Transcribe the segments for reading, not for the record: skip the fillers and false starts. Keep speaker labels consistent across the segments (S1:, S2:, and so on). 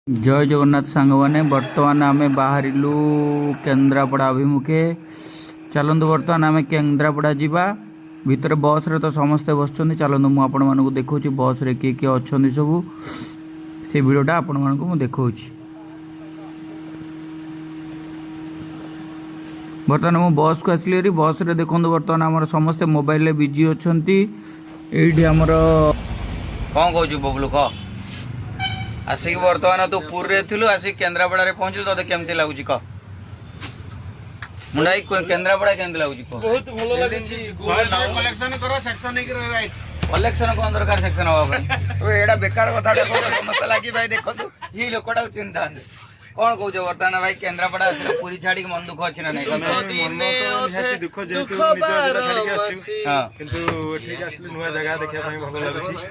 S1: जय जगन्नाथ सांग मैंने बर्तमान आम बाहर केन्द्रापड़ा अभिमुखे चलतु बर्तमान आम केन्द्रापड़ा जावा भितर बस रे तो समस्ते बस चलतु मुझे देखा बस रे किए किए अच्छा सब से भिडटा आपण मानक देखा बर्तमान मु बस को आसली बस रे देखो बर्तमान आम समस्ते मोबाइल बिजी अच्छा ये आमर कौन कौच बबलू कह आसिक बर्तमान तू पुरी थिलु आसिक केन्द्रापड़ा पहुंचल तो केमती लगुच कह मुंडा केन्द्रापड़ा केमती लगुच
S2: बहुत भलो लागिछि कलेक्शन करो सेक्शन एक राइट
S1: कलेक्शन कौन दरकार सेक्शन हवा एटा बेकार कथा समस्त लगी भाई देखो ये लोकटा चिंता कौन कौच बर्तमान भाई केन्द्रापड़ा आसिल पुरी छाड़ी मन दुख अच्छी ना नहीं
S2: दुख जेहेतु निज जिला छाड़ी आछि किंतु ठीक आसले नुवा जगह देखिया ପାଇଁ भलो लागिछि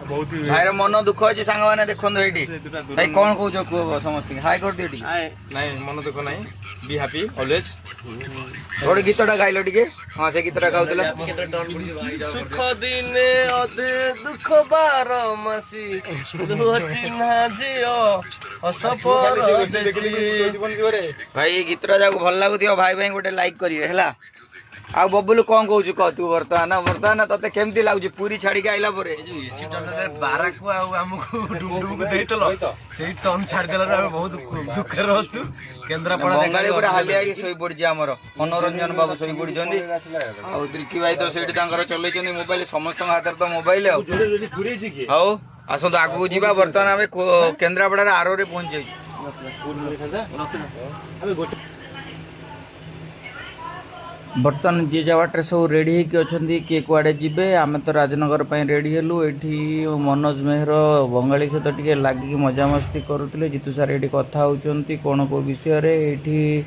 S2: बहुत
S1: भाई मन दुख अच्छी सांग मैंने देखो ये भाई कौन कौच कह समस्त हाई कर दियो
S2: नहीं मन दुख नहीं बी हैप्पी ऑलवेज
S1: गोटे गीतटा गाइल टिके हाँ से गीतटा गाउतला
S2: सुख दिने अधे दुख बार मासी दुह चिन्हा जियो असफर
S1: भाई ये गीतटा जाको भल लागुथियो भाई भाई गोटे लाइक करिवे हला आ बबुलू कौन कहूँ कह तू बर्तमान ते केमती लगुच पूरी छाड़ी आइला परे
S2: एसी टनरे बारा को आमको डुमडुम को देइतलो सेही टन छाड़ देला रे बहुत दुख रे अछु केन्द्रापड़ा
S1: बंगाली पूरा हालिया की सोई पड़ी हमर मनोरंजन बाबू सोई पड़ी जंदी आ त्रिकी भाई तो सेठी तांकर चलै जंदी मोबाइल समस्त हाथ तो मोबाइल हौ आसो आगु जीवा बर्तमान आमे केन्द्रापड़ा रे आरो रे पहुंच जाई बर्तमान जी जवाटे सब रेडी होती किए कुआड़े जी आम तो राजनगर रेडी हेलु ये मनोज मेहर बंगाली सहित टे लगिक मजामस्ती करुले जीतू सार ये कथा होती कौन को विषय ये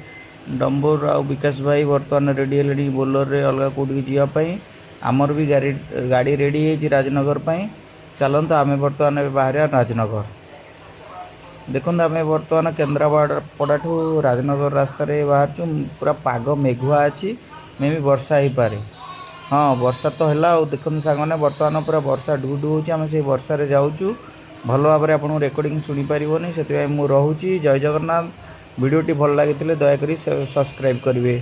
S1: डम्बर आ विकास भाई बर्तमान रेडी हेले बोलर रे अलग कौटी जावाई आमर भी गाड़ी रेडी है राजनगर चलते आम बर्तमान बाहर राजनगर देखो आम बर्तमान केन्द्रापड़ा ठू राजनगर रास्तार बाहर पूरा पाग मेघुआ अच्छी मे भी वर्षा हो पारे हाँ वर्षा तो है देखो सांगने बर्तमान पूरा वर्षा ढू ढू होम से वर्षा जाऊँ भल भाव में आपको रेकर्डिंग शुणी पारे से मुझे रोचे जय जगन्नाथ वीडियोटी भल लगी दयाकोरी सब्सक्राइब करेंगे।